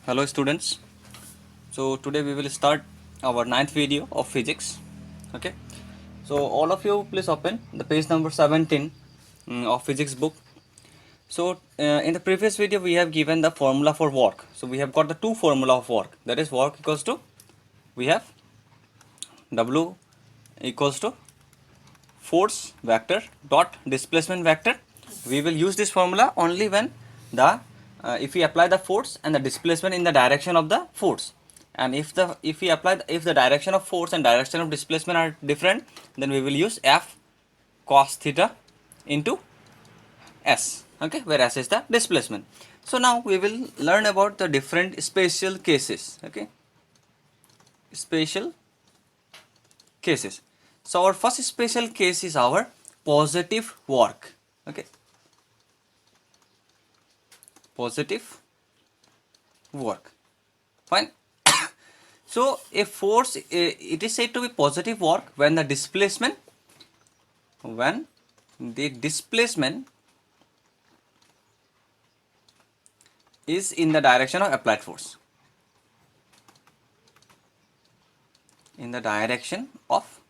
Hello students. So today we will start our ninth video of physics. Okay. So all of you please open the page number 17 of physics book. So in the previous video we have given the formula for work. So we have got the two formula of work. That is work equals to, we have W equals to force vector dot displacement vector. We will use this formula only when the if we apply the force and the displacement in the direction of the force, and if the direction of force and direction of displacement are different, then we will use F cos theta into S, okay, where S is the displacement. So now we will learn about the different special cases, okay, special cases. So our first special case is our positive work, okay, positive work, fine. So a force, it is said to be positive work when the displacement is in the direction of applied force, in the direction of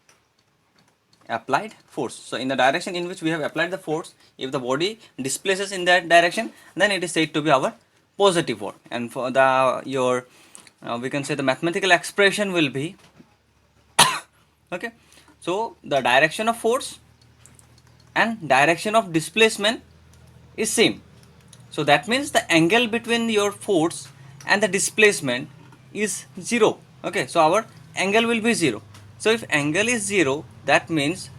applied force. So in the direction in which we have applied the force, if the body displaces in that direction, then it is said to be our positive work. And for the we can say the mathematical expression will be okay, so the direction of force and direction of displacement is same. So that means the angle between your force and the displacement is 0. Okay, so our angle will be 0. So if angle is 0, that means,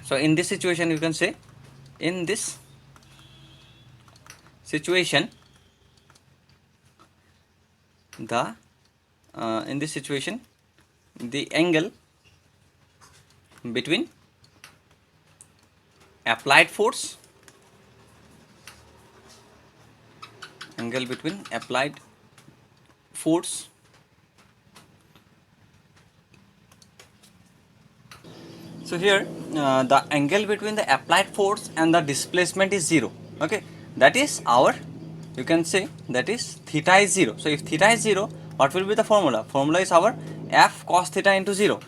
so in this situation you can say, in this situation the angle between applied force so here the angle between the applied force and the displacement is 0, okay, that is our, you can say, that is theta is 0. So if theta is 0, what will be the formula? Formula is our F cos theta into 0,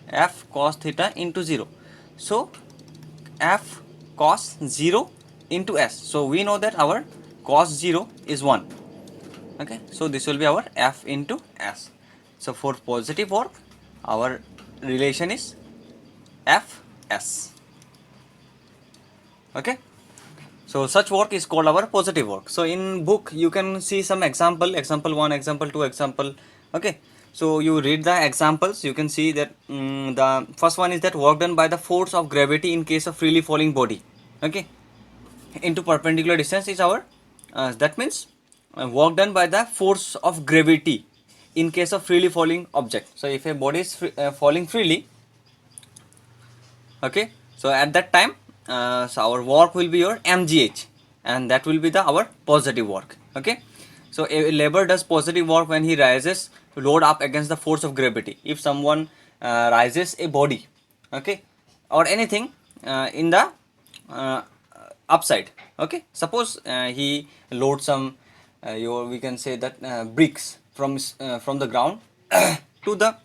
F cos theta into 0. So F cos 0 into S. So we know that our cos 0 is 1, okay, so this will be our F into S. So for positive work our relation is Fs, okay. So such work is called our positive work. So in book you can see some example 1, example 2, example, okay. So you read the examples, you can see that the first one is that work done by the force of gravity in case of freely falling body, okay, into perpendicular distance is our that means work done by the force of gravity in case of freely falling object. So if a body is falling freely, okay, so at that time so our work will be your mgh, and that will be the our positive work, okay. So a labor does positive work when he rises load up against the force of gravity. If someone rises a body, okay, or anything in the upside, okay, suppose he loads some we can say that bricks from the ground to the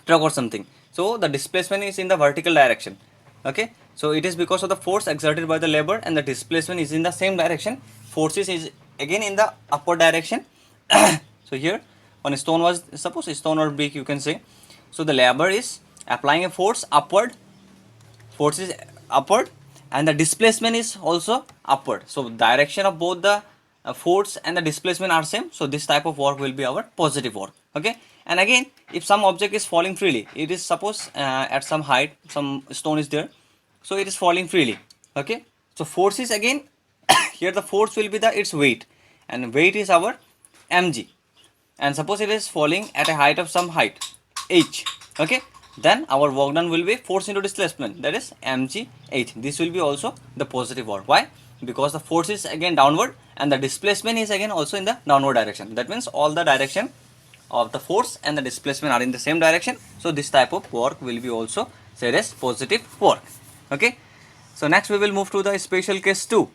truck or something, so the displacement is in the vertical direction, okay. So it is because of the force exerted by the labor, and the displacement is in the same direction. Forces is again in the upward direction. So here on a stone, was suppose a stone or brick, you can say, so the labor is applying a force upward, force is upward, and the displacement is also upward. So direction of both the force and the displacement are same. So this type of work will be our positive work, okay. And again, if some object is falling freely, it is suppose at some height some stone is there, so it is falling freely, okay. So force is again here the force will be the its weight, and weight is our mg, and suppose it is falling at a height of some height h, okay, then our work done will be force into displacement, that is mg h. This will be also the positive work. Why? Because the force is again downward and the displacement is again also in the downward direction. That means all the direction of the force and the displacement are in the same direction. So this type of work will be also said as positive work, okay. So next we will move to the special case 2.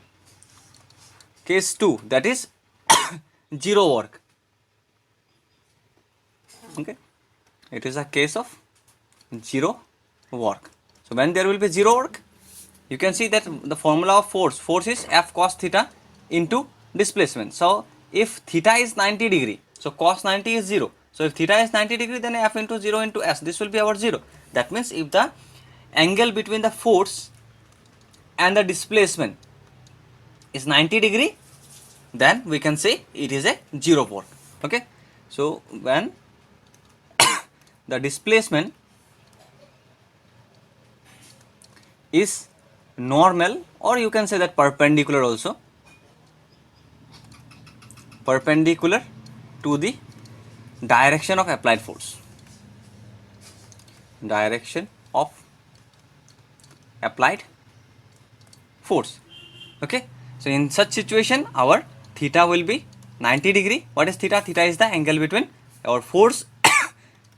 Case 2, that is zero work. Okay, it is a case of zero work. So when there will be zero work, you can see that the formula of force is F cos theta into displacement. So if theta is 90 degree, so cos 90 is 0. So if theta is 90 degree, then F into 0 into S, this will be our 0. That means if the angle between the force and the displacement is 90 degree, then we can say it is a zero work. Okay, so when the displacement is normal, or you can say that perpendicular also, perpendicular to the direction of applied force, direction of applied force. Okay, so in such situation our theta will be 90 degree. What is theta? Theta is the angle between our force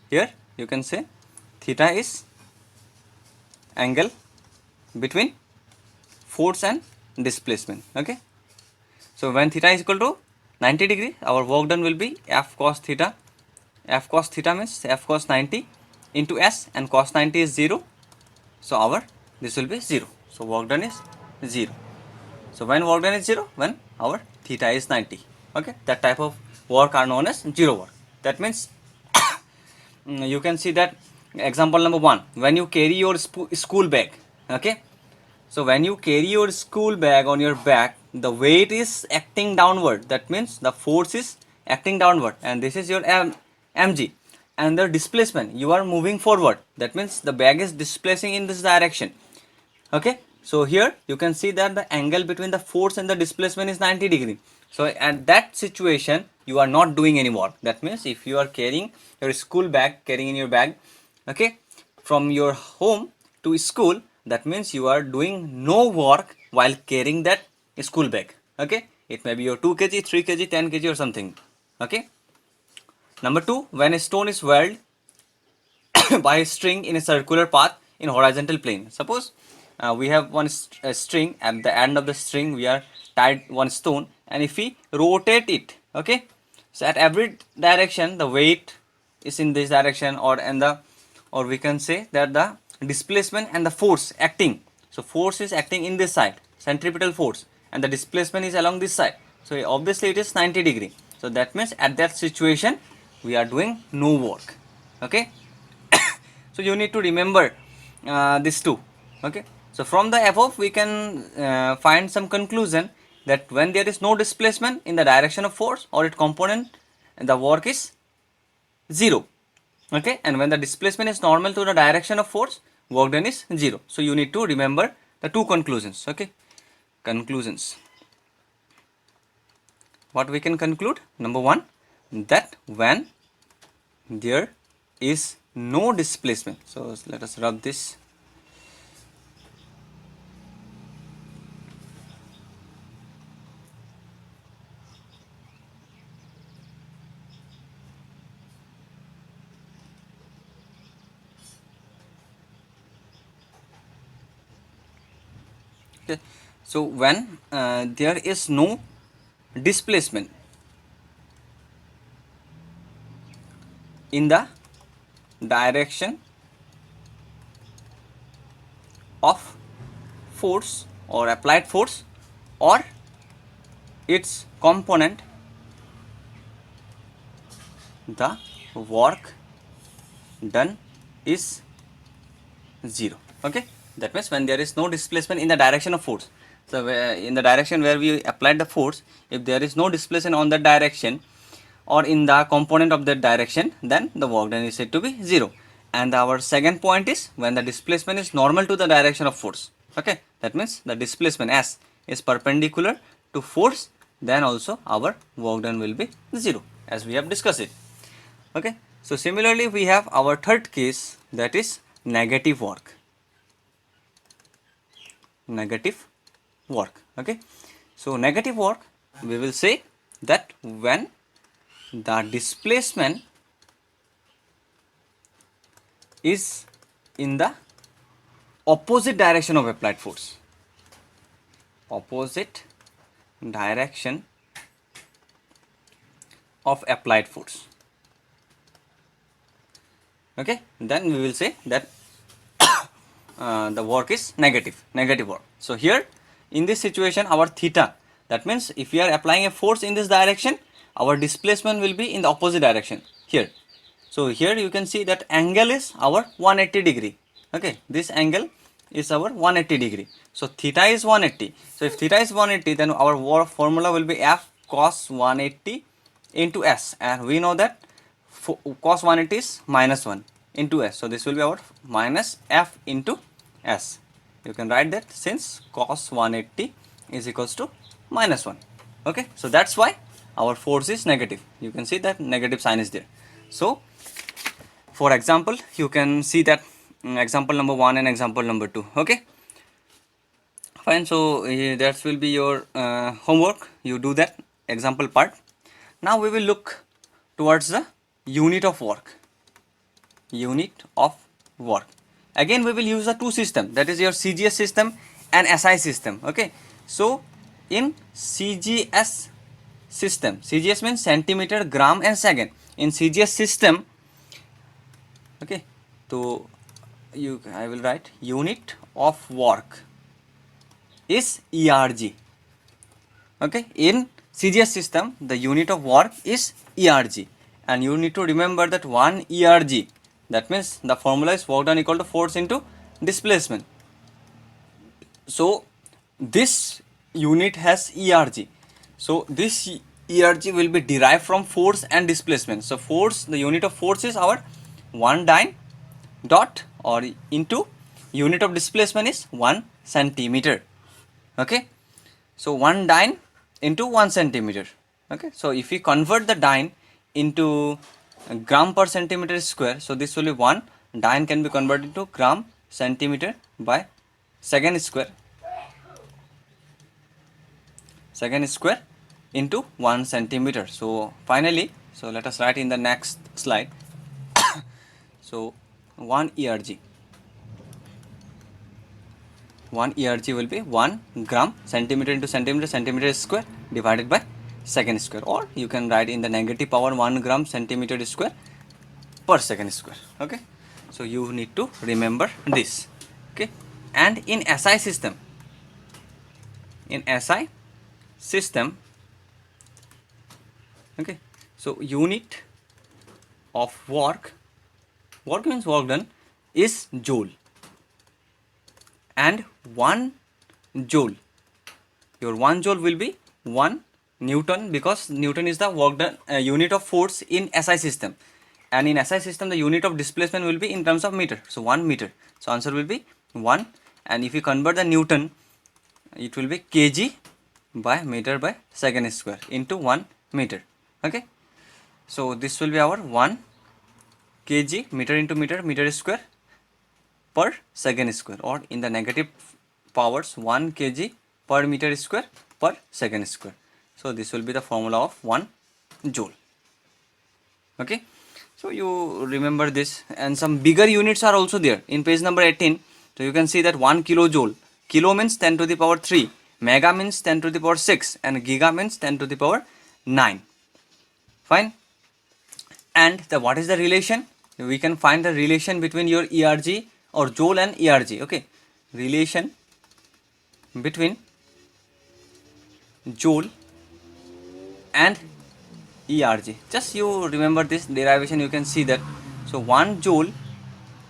here you can say theta is angle between force and displacement. Okay, so when theta is equal to 90 degree, our work done will be F cos theta. F cos theta means F cos 90 into S, and cos 90 is 0. So our this will be 0. So work done is 0. So when work done is 0, when our theta is 90. Okay, that type of work are known as zero work. That means you can see that example number 1, when you carry your school bag. Okay, so when you carry your school bag on your back, the weight is acting downward. That means the force is acting downward, and this is your mg, and the displacement, you are moving forward. That means the bag is displacing in this direction. Okay, so here you can see that the angle between the force and the displacement is 90 degree. So at that situation you are not doing any work. That means if you are carrying your school bag, carrying in your bag, okay, from your home to school, that means you are doing no work while carrying that school bag. Okay, it may be your 2 kg, 3 kg, 10 kg or something. Okay, number 2, when a stone is whirled by a string in a circular path in horizontal plane. Suppose we have one string, at the end of the string we are tied one stone, and if we rotate it, okay, so at every direction the weight is in this direction, or or we can say that the displacement and the force acting, so force is acting in this side, centripetal force, and the displacement is along this side, so obviously it is 90 degree. So that means at that situation we are doing no work. Okay, so you need to remember these two. Okay, so from the above we can find some conclusion that when there is no displacement in the direction of force or its component, the work is 0. Okay, and when the displacement is normal to the direction of force, work done is 0. So you need to remember the two conclusions. Okay, conclusions. What we can conclude? Number 1, that when there is no displacement, so let us rub this. Okay, so when there is no displacement in the direction of force or applied force or its component, the work done is 0. Okay, that means when there is no displacement in the direction of force, so in the direction where we applied the force, if there is no displacement on that direction or in the component of that direction, then the work done is said to be 0. And our second point is when the displacement is normal to the direction of force. Okay, that means the displacement S is perpendicular to force, then also our work done will be 0, as we have discussed it. Okay, so similarly we have our third case, that is negative work. Negative work. Okay, so negative work, we will say that when the displacement is in the opposite direction of applied force, opposite direction of applied force. Okay, then we will say that the work is negative work. So here in this situation our theta, that means if we are applying a force in this direction, our displacement will be in the opposite direction here. So here you can see that angle is our 180 degree. Okay, this angle is our 180 degree. So theta is 180. So if theta is 180, then our work formula will be F cos 180 into S, and we know that cos 180 is minus 1 into S. So this will be our minus F into S. You can write that since cos 180 is equals to minus 1. Okay, so that's why our force is negative. You can see that negative sign is there. So for example, you can see that example number 1 and example number 2. Okay, fine. So that will be your homework. You do that example part. Now we will look towards the unit of work. Unit of work. Again we will use the two system, that is your CGS system and SI system. Okay, so in CGS system, CGS means centimeter, gram and second. In CGS system, okay, so I will write unit of work is ERG. Okay, in CGS system the unit of work is ERG, and you need to remember that 1 ERG, that means the formula is work done equal to force into displacement. So this unit has ERG. So this ERG will be derived from force and displacement. So force, the unit of force is our 1 dyne dot or into unit of displacement is 1 centimeter. Okay, so 1 dyne into 1 centimeter. Okay, so if we convert the dyne into gram per centimeter square, so this will be 1 dyne can be converted to gram centimeter by second square into 1 centimeter. So finally, so let us write in the next slide. So 1 ERG will be 1 gram centimeter into centimeter square divided by second square, or you can write in the negative power 1 gram centimeter square per second square. Okay, so you need to remember this. Okay, and in SI system, okay, so unit of work means work done is joule, and 1 joule, your 1 joule will be 1 Newton, because Newton is the work done unit of force in SI system, and in SI system the unit of displacement will be in terms of meter, so 1 meter. So answer will be 1, and if you convert the Newton, it will be kg by meter by second square into 1 meter. Okay, so this will be our 1 kg meter into meter square per second square, or in the negative powers 1 kg per meter square per second square. So this will be the formula of 1 joule. Okay, so you remember this, and some bigger units are also there in page number 18. So you can see that 1 kilojoule, kilo means 10 to the power 3, mega means 10 to the power 6, and giga means 10 to the power 9. Fine. And what is the relation? We can find the relation between your ERG or joule and ERG. Okay, relation between joule and ERG. Just you remember this derivation, you can see that. So 1 joule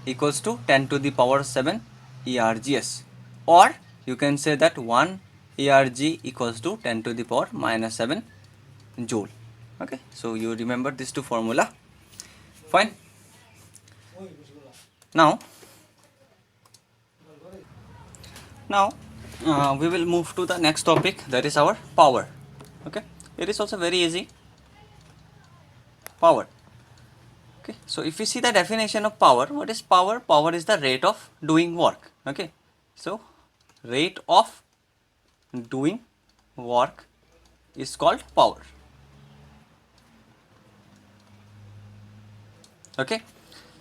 equals to 10 to the power 7 ERGS, or you can say that 1 ERG equals to 10 to the power minus 7 joule. Okay, so you remember these two formula. Fine. Now we will move to the next topic, that is our power. Okay, it is also very easy. Power. Okay, so if you see the definition of power, what is power? Power is the rate of doing work. Okay, so rate of doing work is called power. Okay,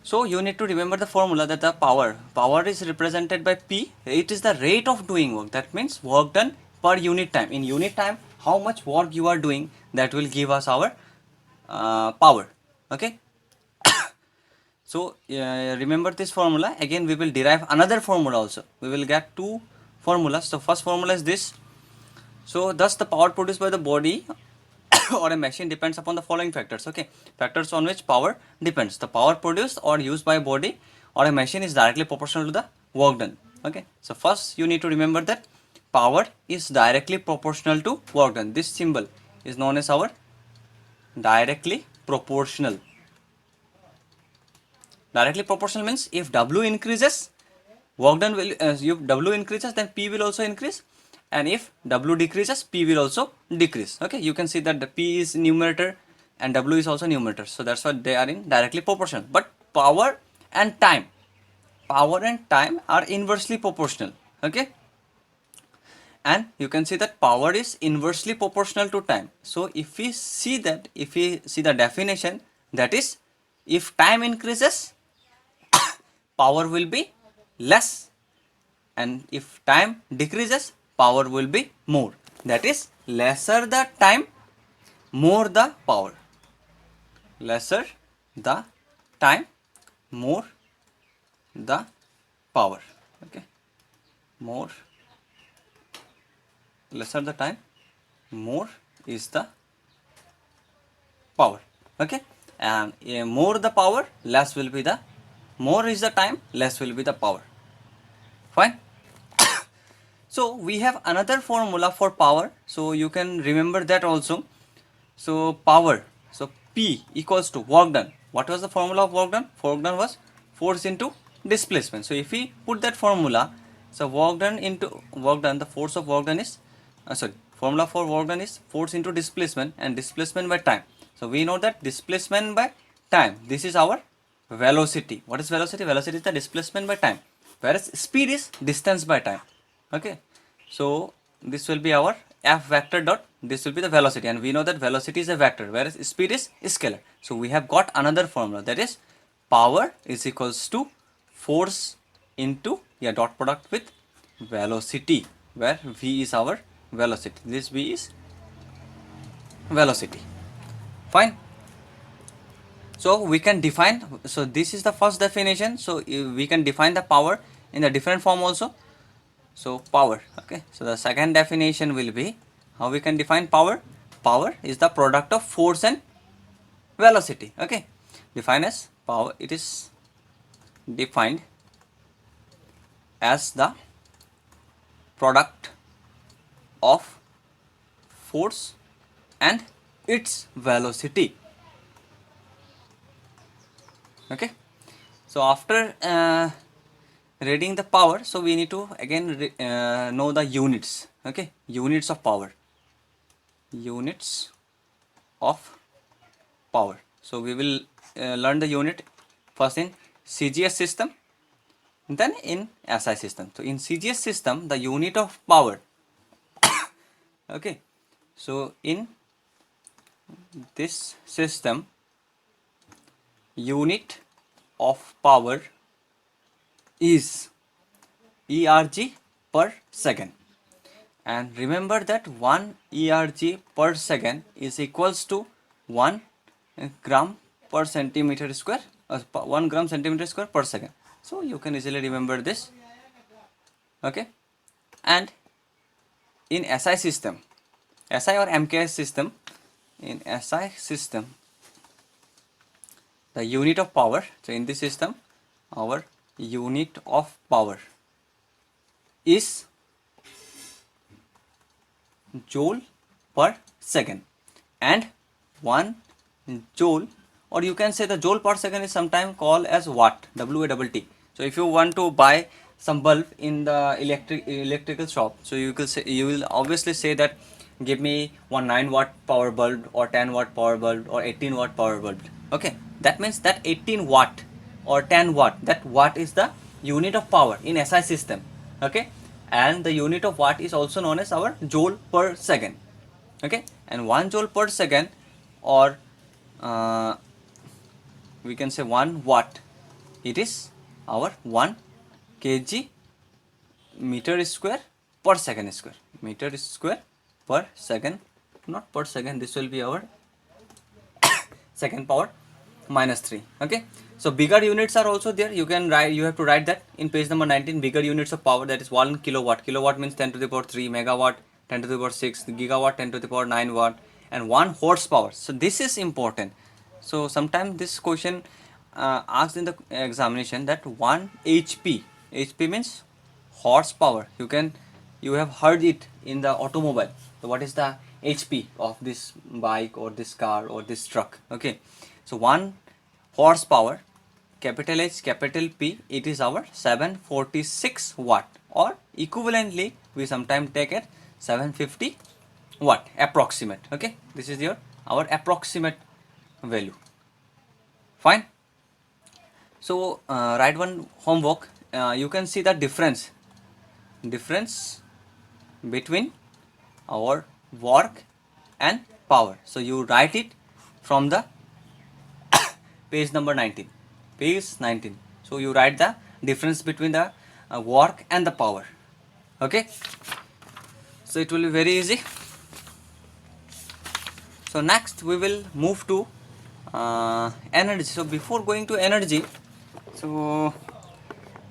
so you need to remember the formula that the power is represented by P. It is the rate of doing work, that means work done per unit time. In unit time, how much work you are doing, that will give us our power. Okay. So remember this formula. Again we will derive another formula also. We will get two formulas. So first formula is this. So thus the power produced by the body or a machine depends upon the following factors. Okay, factors on which power depends. The power produced or used by a body or a machine is directly proportional to the work done. Okay, so first you need to remember that power is directly proportional to work done. This symbol is known as our directly proportional. Directly proportional means if W increases, work done will, if W increases, then P will also increase, and if W decreases, P will also decrease. Okay, you can see that the P is numerator and W is also numerator, so that's why they are in directly proportional. But power and time are inversely proportional. Okay, and you can see that power is inversely proportional to time. So if we see the definition, that is, if time increases, power will be less, and if time decreases, power will be more. That is, lesser the time, more the power. Lesser the time, more the power. Okay, more, lesser the time, more is the power. Okay, and more the power, less will be the, more is the time, less will be the power. Fine. So we have another formula for power, so you can remember that also. So power, so P equals to work done. What was the formula of work done? Work done was force into displacement. So if we put that formula, so work done into work done, the force of work done is formula for work done is force into displacement, and displacement by time. So we know that displacement by time, this is our velocity. What is velocity? Velocity is the displacement by time, whereas speed is distance by time. Okay, so this will be our f vector dot, this will be the velocity, and we know that velocity is a vector whereas speed is scalar. So we have got another formula, that is power is equals to force into dot product with velocity, where v is our velocity. This v is velocity. Fine. So we can define, so this is the first definition. So we can define the power in a different form also. So power, okay, so the second definition will be, how we can define power. Power is the product of force and velocity. Okay, define as power, it is defined as the product of force and its velocity. Okay, so after reading the power, so we need to again know the units. Okay, units of power, units of power. So we will learn the unit first in CGS system, then in SI system. So in CGS system, the unit of power okay, so in this system, unit of power is ERG per second, and remember that 1 ERG per second is equals to 1 gram per centimeter square, 1 gram centimeter square per second. So you can easily remember this. Okay, and in SI system, SI or MKS system, in SI system, the unit of power, so in this system our unit of power is joule per second, and 1 joule, or you can say the joule per second is sometimes called as watt, WATT. So if you want to buy some bulb in the electrical shop, so you will obviously say that give me one 9 watt power bulb or 10 watt power bulb or 18 watt power bulb. Okay, that means that 18 watt or 10 watt, that watt is the unit of power in SI system. Okay, and the unit of watt is also known as our joule per second. Okay, and 1 joule per second, or we can say 1 watt, it is our 1 kg meter square per second square, meter square per second, not per second, this will be our second power minus 3. Okay, so bigger units are also there. You can write, you have to write that in page number 19. Bigger units of power, that is 1 kilowatt. Kilowatt means 10 to the power 3, megawatt 10 to the power 6, gigawatt 10 to the power 9 watt, and 1 horsepower. So this is important. So sometimes this question asked in the examination that 1 HP. HP means horsepower. You have heard it in the automobile. So what is the HP of this bike or this car or this truck? Okay, so 1 horsepower, capital H, capital P, it is our 746 watt, or equivalently we sometimes take it 750 watt approximate. Okay, this is our approximate value. Fine. So write one homework. You can see the difference between our work and power. So you write it from the page number 19. Page 19. So you write the difference between the work and the power. Okay. So it will be very easy. So next we will move to energy. So before going to energy, so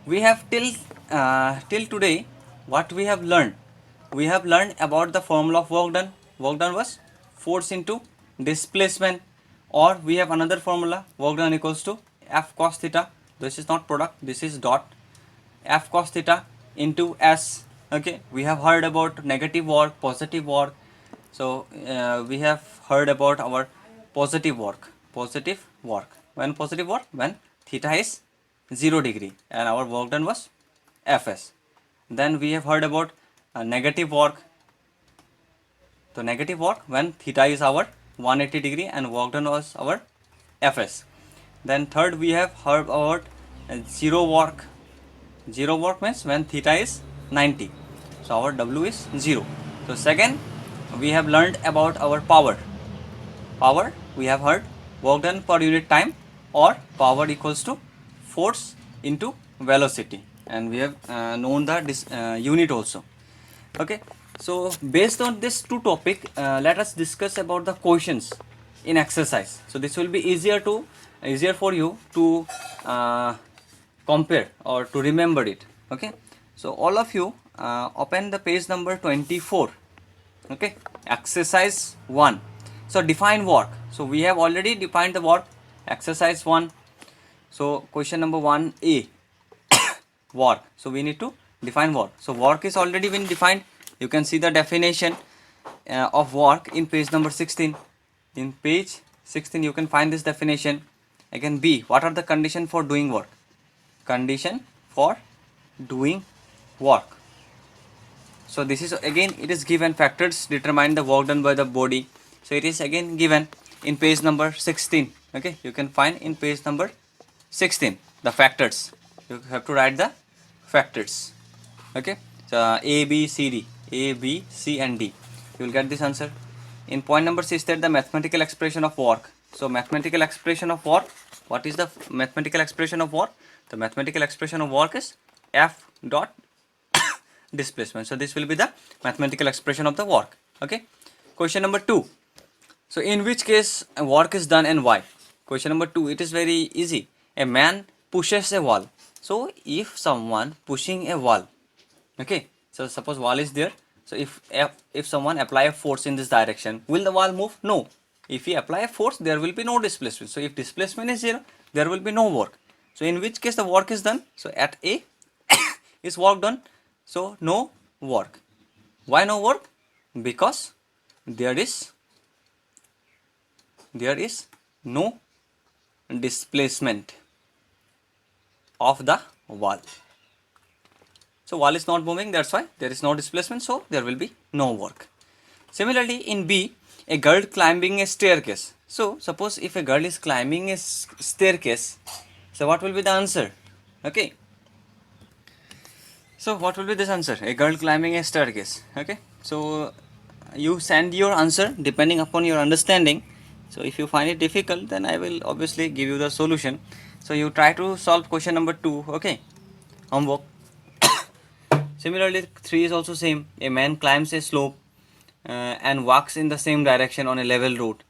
we have till today what we have learned. We have learned about the formula of work done. Work done was force into displacement, or we have another formula, work done equals to F cos theta. This is not product, this is dot. F cos theta into S. Okay, we have heard about negative work, positive work. So we have heard about our positive work. Positive work. When positive work? When theta is 0 degree and our work done was Fs. Then we have heard about negative work. So negative work when theta is our 180 degree and work done was our Fs. Then third we have heard about zero work. Zero work means when theta is 90. So our W is 0. So second we have learned about our power. Power we have heard work done per unit time, or power equals to force into velocity, and we have known the unit also. Okay, so based on this two topic, let us discuss about the questions in exercise. So this will be easier for you to compare or to remember it. Okay, so all of you open the page number 24. Okay, exercise 1. So define work. So we have already defined the work. Exercise 1. So question number 1A, work. So we need to define work. So work is already been defined. You can see the definition of work in page number 16. In page 16 you can find this definition. Again, B, what are the condition for doing work? Condition for doing work. So this is again, it is given factors determine the work done by the body. So it is again given in page number 16. Okay, you can find in page number 16 the factors. You have to write the factors. Okay, so A, B, C, D, A, B, C and D. You will get this answer. In point number 6, that the mathematical expression of work. So mathematical expression of work. What is the mathematical expression of work? The mathematical expression of work is F dot displacement. So this will be the mathematical expression of the work. Okay. Question number 2. So in which case work is done and why? Question number 2. It is very easy. A man pushes a wall. So if someone pushing a wall, okay. So suppose wall is there. So if someone apply a force in this direction, will the wall move? No. If he apply a force, there will be no displacement. So if displacement is 0, there will be no work. So in which case the work is done? So at A is work done. So no work. Why no work? Because there is no displacement of the wall. So wall is not moving, that's why there is no displacement, so there will be no work. Similarly in B, a girl climbing a staircase. So suppose if a girl is climbing a staircase, so what will be the answer? Okay. So what will be this answer? A girl climbing a staircase. Okay. So you send your answer depending upon your understanding. So if you find it difficult, then I will obviously give you the solution. So you try to solve question number 2. Okay. Homework. Similarly 3 is also same. A man climbs a slope and walks in the same direction on a level road.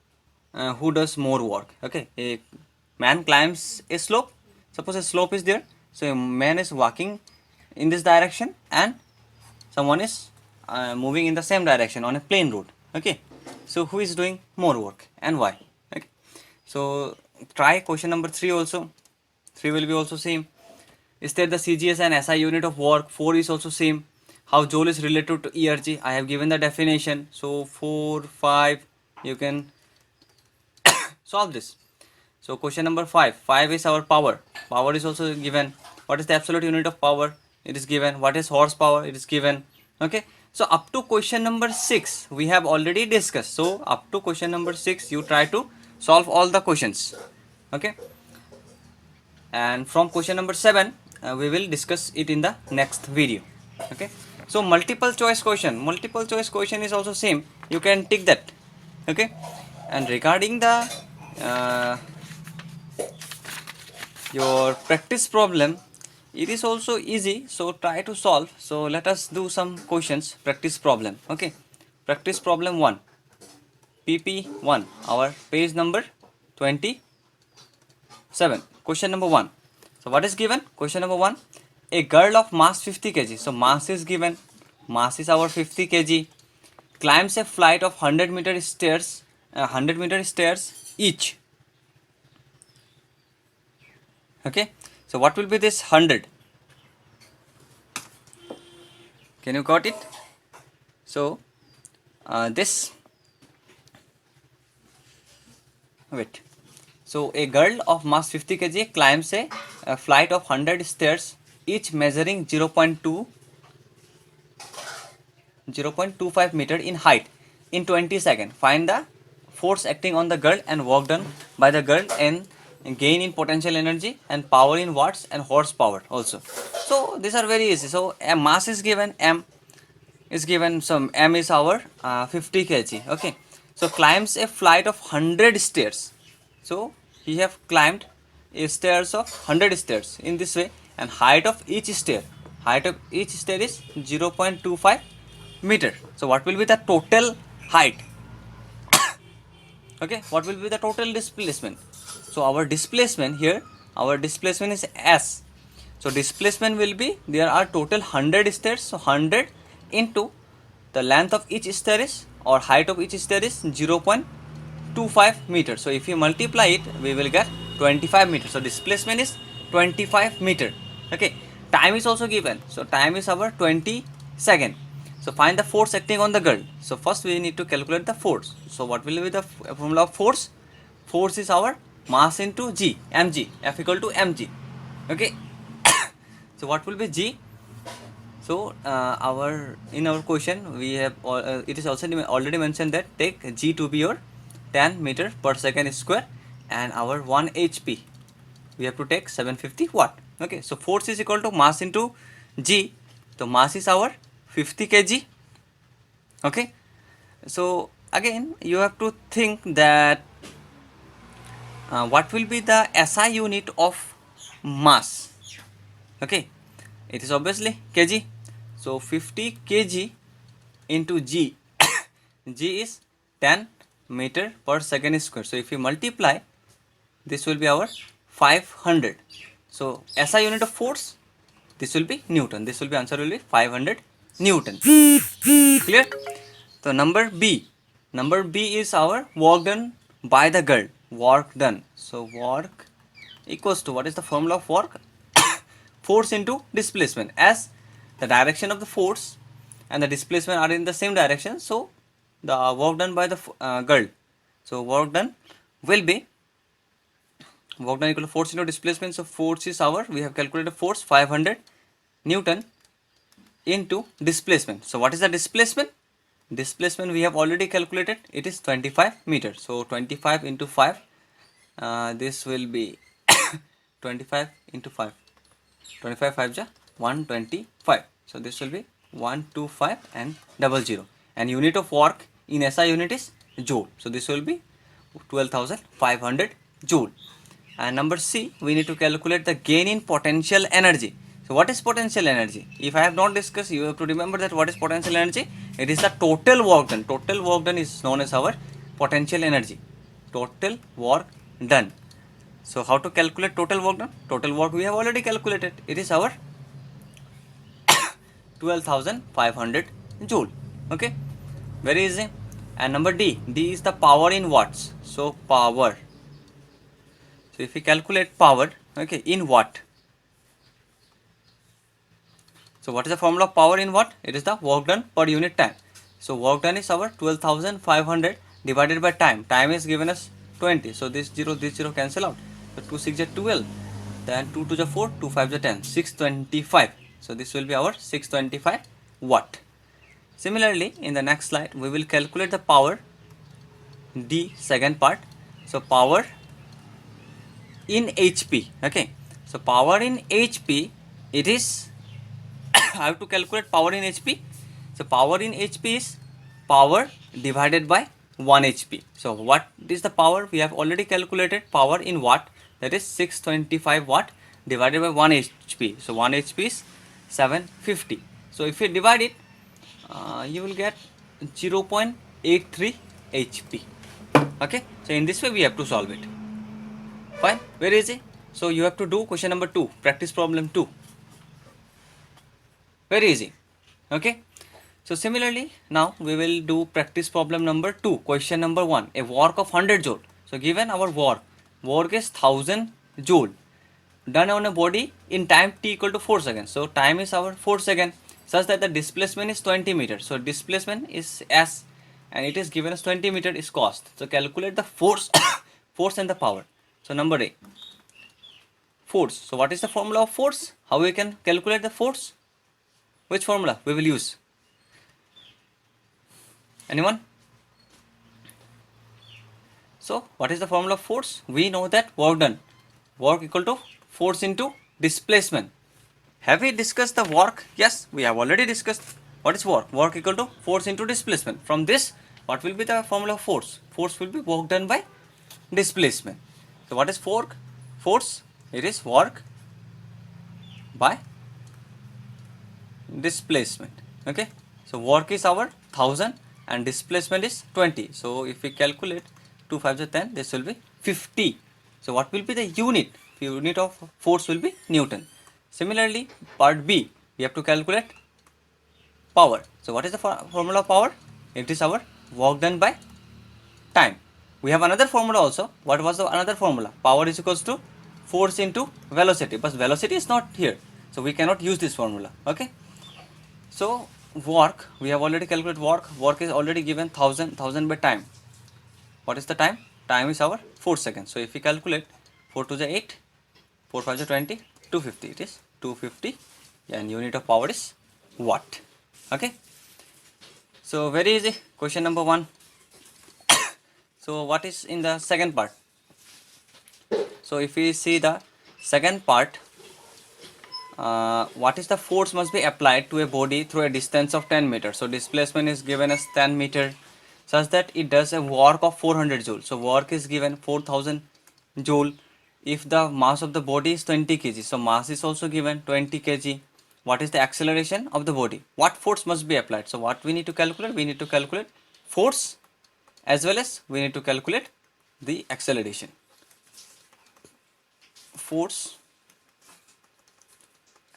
who does more work. Okay, a man climbs a slope. Suppose a slope is there, so a man is walking in this direction and someone is moving in the same direction on a plain road. Okay, so who is doing more work and why? Okay, so try question number 3 also. 3 will be also same. Is there the CGS and SI unit of work? 4 is also same. How Joule is related to ERG? I have given the definition. So 4, 5, you can solve this. So question number 5. 5 is our power. Power is also given. What is the absolute unit of power? It is given. What is horsepower? It is given. Okay. So up to question number 6 we have already discussed. So up to question number 6 you try to solve all the questions. Okay. And from question number 7 we will discuss it in the next video. Okay. So multiple choice question is also same. You can tick that. Okay. And regarding the your practice problem, it is also easy, so try to solve. So let us do some questions. Practice problem. Okay, practice problem 1, pp1, our page number 27. Question number 1. So what is given? Question number 1, a girl of mass 50 kg. So mass is given. Mass is our 50 kg. Climbs a flight of 100-meter stairs. 100-meter stairs each. Okay, so what will be this 100? Can you got it? So this, wait, so a girl of mass 50 kg climbs a flight of 100 stairs, each measuring 0.25 meter in height in 20 seconds. Find the force acting on the girl and work done by the girl and gain in potential energy and power in watts and horsepower also. So these are very easy. So a mass is given, m is given, so m is our 50 kg. Okay, so climbs a flight of 100 stairs. So he have climbed a stairs of 100 stairs in this way, and height of each stair is 0.25 meter. So what will be the total height? Okay, what will be the total displacement? So our displacement here, our displacement is s. So displacement will be, there are total 100 stairs, so 100 into the length of each stair is, or height of each stair is 0.25 meters. So if you multiply it, we will get 25 meters. So displacement is 25 meter. Okay, time is also given. So time is our 20 seconds. So find the force acting on the girl. So first we need to calculate the force. So what will be the formula of force? Force is our mass into g, mg, F equal to mg. Okay. So what will be g? So in our question we have it is also already mentioned that take g to be your 10 meter per second square, and our 1 HP we have to take 750 watt. Okay, so force is equal to mass into g. So mass is our 50 kg. Okay, so again you have to think that what will be the SI unit of mass. Okay, it is obviously kg. So 50 kg into g, g is 10 meter per second square. So if you multiply, this will be our 500. So SI unit of force, this will be Newton. This will be answer will be 500 Newton. Clear? So number B is our work done by the girl. Work done. So work equals to, what is the formula of work? Force into displacement. As the direction of the force and the displacement are in the same direction, so the work done by the girl. So work done will be work done equal to force into displacement. So force is our, we have calculated force 500 Newton into displacement. So what is the displacement? Displacement we have already calculated, it is 25 meters. So 25 into 5, this will be 25 into 5, 25 5 ja 125. So this will be 125 and 00, and unit of work in SI unit is joule. So this will be 12,500 joule. And number C, we need to calculate the gain in potential energy. So what is potential energy? If I have not discussed, you have to remember that what is potential energy. It is the total work done. Total work done is known as our potential energy. total work done. So how to calculate total work done? Total work we have already calculated. It is our 12,500 joule. Okay, very easy. And number D is the power in watts. So power. So if we calculate power, okay, in watt. So what is the formula of power in watt? It is the work done per unit time. So work done is our 12,500 divided by time. Time is given as 20. So this 0 cancel out. So 2 6 is 12. Then 2 2 is 4, 2 5 is 10. 625. So this will be our 625 watt. Similarly, in the next slide, we will calculate the power D, second part. So power in HP. Okay. So power in HP, it is I have to calculate power in HP. So power in HP is power divided by 1 HP. So what is the power? We have already calculated power in watt, that is 625 watt divided by 1 HP. So 1 HP is 750. So if you divide it, you will get 0.83 HP. Okay. So in this way we have to solve it. Fine. Very easy. So you have to do question number 2, practice problem 2. Very easy. Okay. So similarly, now we will do practice problem number 2, question number 1, a work of 100 joule. So given our work is 1000 joule done on a body in time t equal to 4 seconds. So time is our 4 seconds, such that the displacement is 20 meters. So displacement is s and it is given as 20 meter is cost. So calculate the force force and the power. So number A, force. So what is the formula of force? How we can calculate the force? Which formula we will use? Anyone? So what is the formula of force? We know that work done, work equal to force into displacement. Have we discussed the work? Yes, we have already discussed. What is work? Work equal to force into displacement. From this, what will be the formula of force? Force will be work done by displacement. So what is force? It is work by displacement. Okay. So work is our 1000 and displacement is 20. So if we calculate 2 5 is 10, this will be 50. So what will be the unit? The unit of force will be Newton. Similarly, part B, we have to calculate power. So what is the formula of power? It is our work done by time. We have another formula also. What was the another formula? Power is equals to force into velocity, but velocity is not here, so we cannot use this formula. Okay. So work, we have already calculated work. Work is already given 1000 by time. What is the time? Time is our 4 seconds. So if we calculate 4 to the 8, 4 5 is 20, 250. It is 250, and unit of power is watt. Okay. So very easy. Question number 1. So what is in the second part? So if we see the second part, what is the force must be applied to a body through a distance of 10 meters. So displacement is given as 10 meter, such that it does a work of 400 joule. So work is given 4000 joule. If the mass of the body is 20 kg, so mass is also given 20 kg. What is the acceleration of the body? What force must be applied? So what we need to calculate? We need to calculate force as well as we need to calculate the acceleration. Force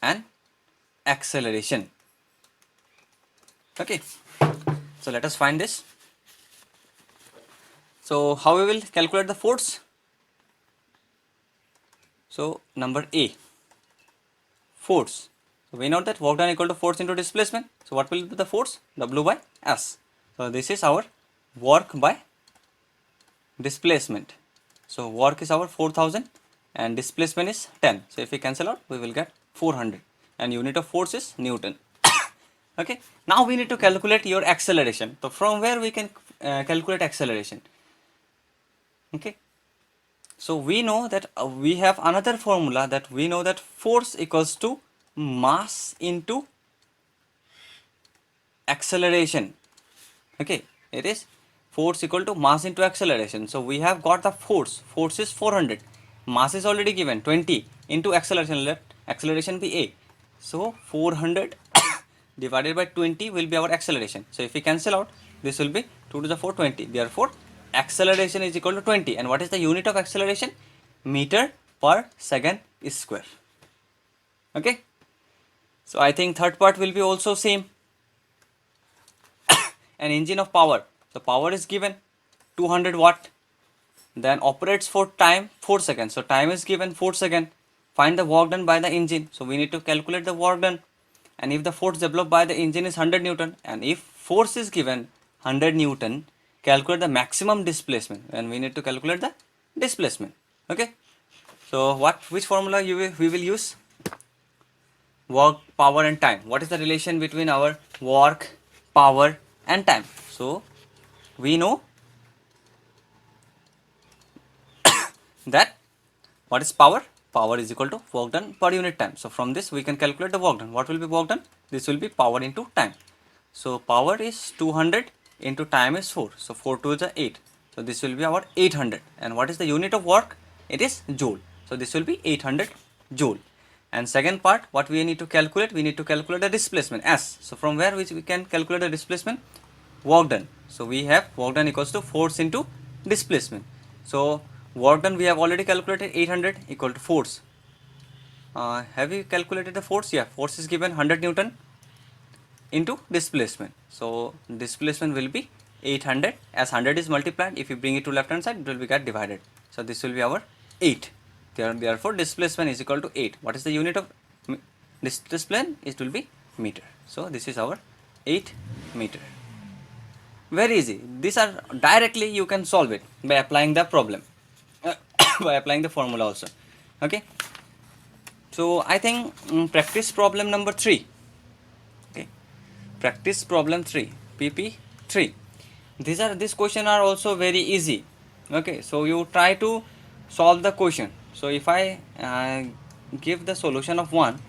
and acceleration. Okay. So let us find this. So how we will calculate the force? So number A, force. So we know that work done equal to force into displacement. So what will be the force? W by S. So this is our work by displacement. So work is our 4000 and displacement is 10. So if we cancel out, we will get 400, and unit of force is Newton. Okay. Now we need to calculate your acceleration. So from where we can calculate acceleration? Okay. So we know that we have another formula, that we know that force equals to mass into acceleration. Okay. It is force equal to mass into acceleration. So we have got the force. Force is 400. Mass is already given 20 into acceleration. Let acceleration be A. So 400 divided by 20 will be our acceleration. So if we cancel out, this will be 2 to the 4 20. Therefore acceleration is equal to 20. And what is the unit of acceleration? Meter per second square. Okay. So I think third part will be also same. An engine of power. The power is given 200 watt. Then operates for time 4 seconds. So time is given 4 seconds. Find the work done by the engine. So we need to calculate the work done. And if the force developed by the engine is 100 Newton, and if force is given 100 Newton, calculate the maximum displacement. And we need to calculate the displacement. Okay. So which formula we will use? Work, power and time. What is the relation between our work, power and time? So we know that what is power? Power is equal to work done per unit time. So from this we can calculate the work done. What will be work done? This will be power into time. So power is 200 into time is 4. So 4 to is 8. So this will be our 800. And what is the unit of work? It is joule. So this will be 800 joule. And second part, what we need to calculate? We need to calculate the displacement S. So from where we can calculate the displacement? Work done. So we have work done equals to force into displacement. So work done we have already calculated 800 equal to force. Have you calculated the force? Yeah, force is given 100 Newton into displacement. So displacement will be 800. As 100 is multiplied, if you bring it to left hand side, it will be get divided. So this will be our 8. Therefore displacement is equal to 8. What is the unit of displacement? It will be meter. So this is our 8 meter. Very easy. These are directly you can solve it by applying the problem, by applying the formula also. Okay. So I think practice problem number 3. Okay. Practice problem 3. PP3. These questions are also very easy. Okay. So you try to solve the question. So if I give the solution of 1,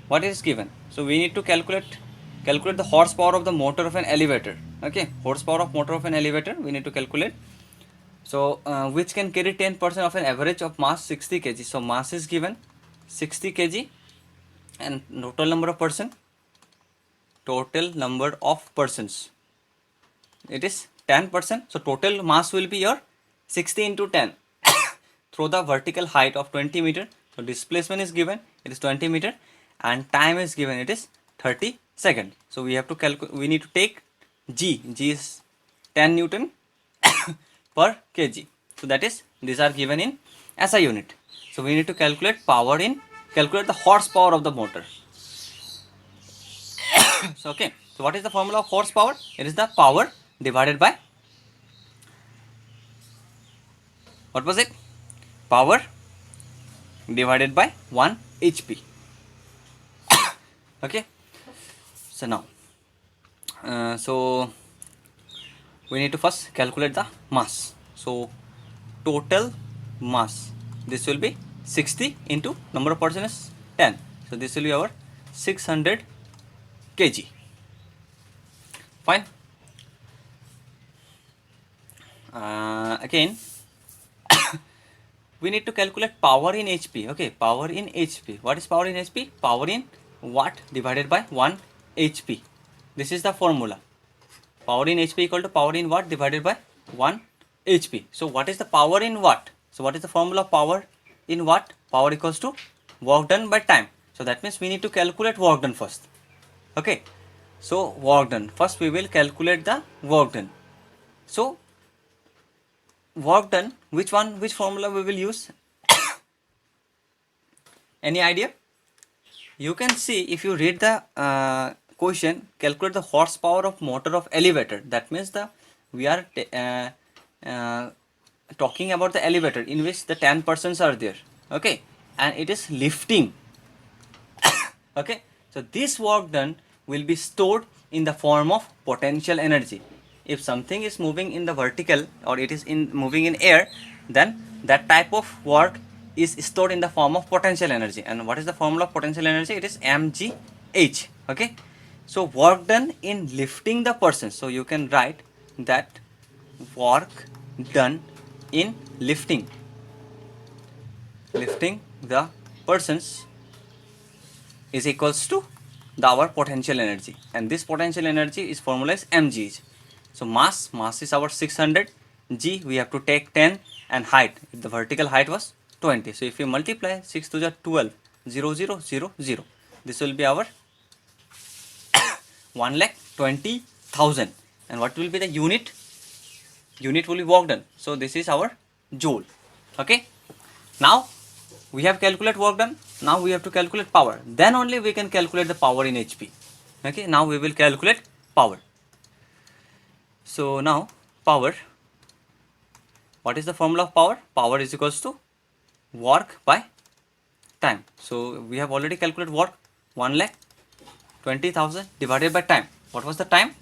what is given? So we need to calculate the horsepower of the motor of an elevator. Okay, horsepower of motor of an elevator we need to calculate. So which can carry 10% of an average of mass 60 kg. So mass is given 60 kg and total number of persons it is 10%. So total mass will be your 60 into 10 through the vertical height of 20 meter. So displacement is given, it is 20 meter, and time is given, it is 30 seconds. So we have to calculate, we need to take G is 10 Newton per kg. So that is, these are given in SI unit. So we need to calculate calculate the horsepower of the motor. So okay, so what is the formula of horsepower? It is the power divided by, what was it? Power divided by 1 HP. Okay. So now, so we need to first calculate the mass. So total mass, this will be 60 into number of persons is 10. So this will be our 600 kg. Fine. Again, we need to calculate power in HP. Okay, power in HP. What is power in HP? Power in watt divided by 1 HP. This is the formula. Power in HP equal to power in watt divided by 1 HP. So what is the power in watt? So what is the formula of power in watt? Power equals to work done by time. So that means we need to calculate work done first. Okay. So work done. First we will calculate the work done. So work done, which formula we will use? Any idea? You can see, if you read the question, calculate the horsepower of motor of elevator. That means we are talking about the elevator in which the 10 persons are there. Okay, and it is lifting. Okay, so this work done will be stored in the form of potential energy. If something is moving in the vertical or it is moving in air, then that type of work is stored in the form of potential energy. And what is the formula of potential energy? It is mgh. Okay, so work done in lifting the person. So you can write that work done in lifting the persons is equals to our potential energy, and this potential energy is formula is mgh. So mass is our 600, G, we have to take 10, and height, the vertical height was 20. So if you multiply 6 to the 12, 0, 0, 0, 0, this will be our 1,20,000. And what will be the unit? Unit will be work done. So this is our joule. Okay. Now we have calculated work done. Now we have to calculate power. Then only we can calculate the power in HP. Okay. Now we will calculate power. So now power. What is the formula of power? Power is equals to work by time. So we have already calculated work, 1,20,000 divided by time. What was the time?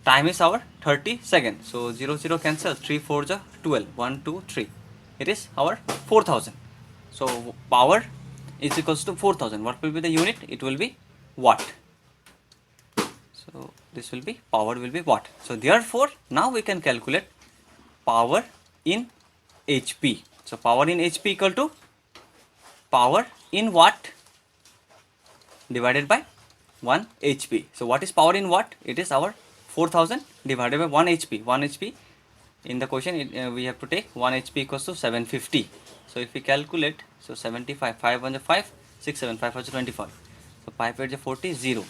Time is our 30 seconds. So 0, 0 cancel. 3, 4 ja 12. 1, 2, 3. It is our 4,000. So power is equals to 4,000. What will be the unit? It will be watt. So this will be, power will be watt. So therefore now we can calculate power in HP. So power in HP equal to power in watt divided by 1 HP. So what is power in watt? It is our 4,000 divided by 1 HP. 1 HP in the question we have to take 1 HP equals to 750. So if we calculate, so 75, 5 1 5, 6 7, 5 4 25. So 5 8 40, 0.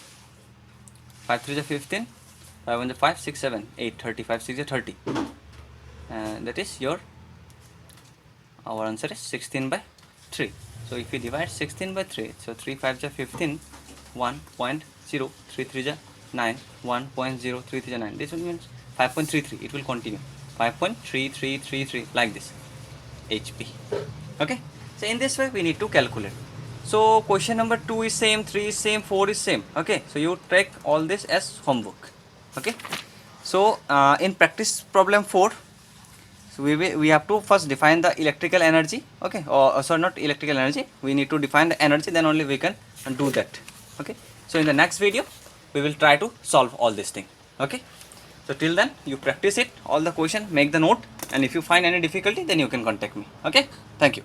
5 3 15, 5 1 5, 6 7, 8, 30, 5 6 30. And that is your, our answer is 16 by 3. So if we divide 16 by 3, so 3 5 15, 1.0, 3 3 9, 1.0, 3 3 9. This will mean 5.33. It will continue 5.3333 like this HP. Okay. So in this way we need to calculate. So question number 2 is same, 3 is same, 4 is same. Okay. So you take all this as homework. Okay. So in practice problem 4. So we have to first define the electrical energy. Okay. Or sorry, not electrical energy. We need to define the energy, then only we can do that. Okay. So in the next video we will try to solve all this thing. Okay. So till then you practice it, all the question, make the note, and if you find any difficulty then you can contact me. Okay. Thank you.